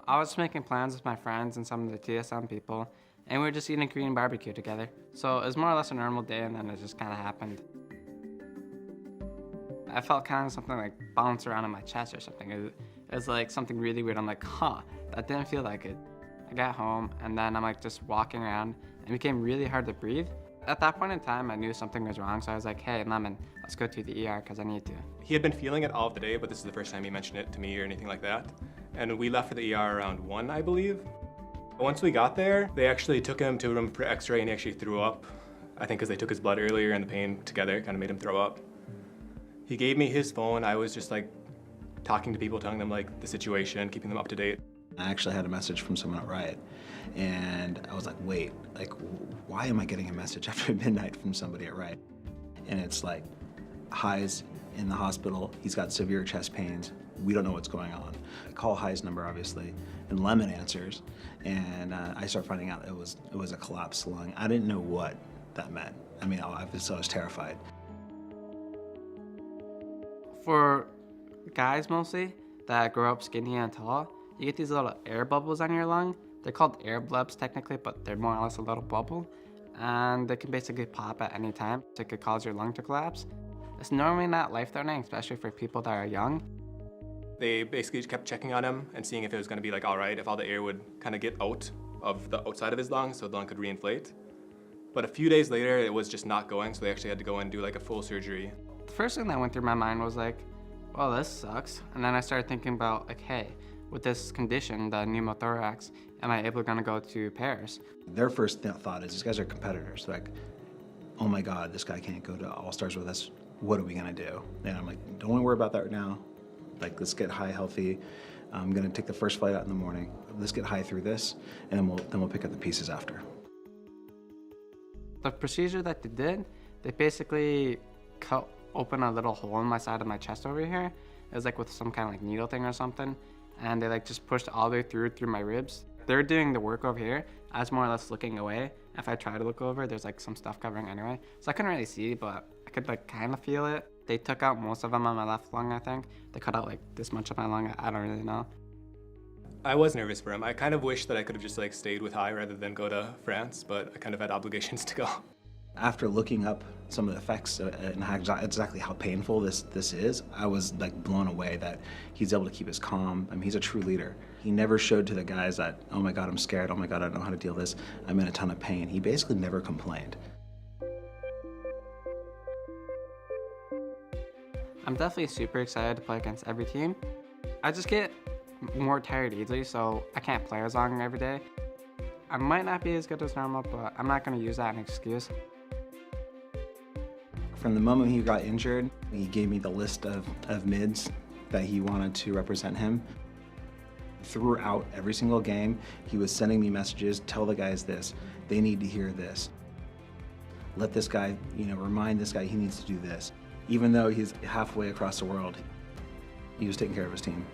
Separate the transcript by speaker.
Speaker 1: I was making plans with my friends and some of the TSM people, and we were just eating Korean barbecue together. So it was more or less a normal day, and then it just kind of happened. I felt kind of something like bounce around in my chest or something. It was like something really weird. I'm like, huh, that didn't feel like it. I got home, and then I'm like just walking around, and it became really hard to breathe. At that point in time, I knew something was wrong, so I was like, hey, Lemon, let's go to the ER because I need to.
Speaker 2: He had been feeling it all of the day, but this is the first time he mentioned it to me or anything like that. And we left for the ER around 1, I believe. Once we got there, they actually took him to a room for x-ray, and he actually threw up. I think because they took his blood earlier and the pain together kind of made him throw up. He gave me his phone. I was just like talking to people, telling them like the situation, keeping them up to date.
Speaker 3: I actually had a message from someone at Riot, and I was like, wait, like, why am I getting a message after midnight from somebody at Riot? And it's like, High's in the hospital, he's got severe chest pains, we don't know what's going on. I call High's number, obviously, and Lemon answers, and I start finding out it was a collapsed lung. I didn't know what that meant. I mean, I was terrified.
Speaker 1: For guys mostly that grow up skinny and tall, you get these little air bubbles on your lung. They're called air blebs technically, but they're more or less a little bubble. And they can basically pop at any time. So it could cause your lung to collapse. It's normally not life-threatening, especially for people that are young.
Speaker 2: They basically kept checking on him and seeing if it was gonna be like all right, if all the air would kind of get out of the outside of his lung so the lung could reinflate. But a few days later, it was just not going, so they actually had to go and do like a full surgery.
Speaker 1: The first thing that went through my mind was like, well, this sucks. And then I started thinking about like, hey, with this condition, the pneumothorax, am I able to go to Paris?
Speaker 3: Their first thought is, these guys are competitors. They're like, oh my God, this guy can't go to All-Stars with us. What are we gonna do? And I'm like, don't worry about that right now. Like, let's get High healthy. I'm gonna take the first flight out in the morning. Let's get High through this, and then we'll pick up the pieces after.
Speaker 1: The procedure that they did, they basically cut open a little hole in my side of my chest over here. It was like with some kind of like needle thing or something. And they like just pushed all the way through my ribs. They're doing the work over here. I was more or less looking away. If I try to look over, there's like some stuff covering anyway. So I couldn't really see, but I could like kind of feel it. They took out most of them on my left lung, I think. They cut out like this much of my lung, I don't really know.
Speaker 2: I was nervous for him. I kind of wish that I could have just like stayed with High rather than go to France, but I kind of had obligations to go.
Speaker 3: After looking up some of the effects and exactly how painful this is, I was like blown away that he's able to keep his calm. I mean, he's a true leader. He never showed to the guys that, oh my God, I'm scared, oh my God, I don't know how to deal with this, I'm in a ton of pain. He basically never complained.
Speaker 1: I'm definitely super excited to play against every team. I just get more tired easily, so I can't play as long every day. I might not be as good as normal, but I'm not gonna use that as an excuse.
Speaker 3: From the moment he got injured, he gave me the list of mids that he wanted to represent him. Throughout every single game, he was sending me messages, tell the guys this, they need to hear this. Let this guy, remind this guy he needs to do this. Even though he's halfway across the world, he was taking care of his team.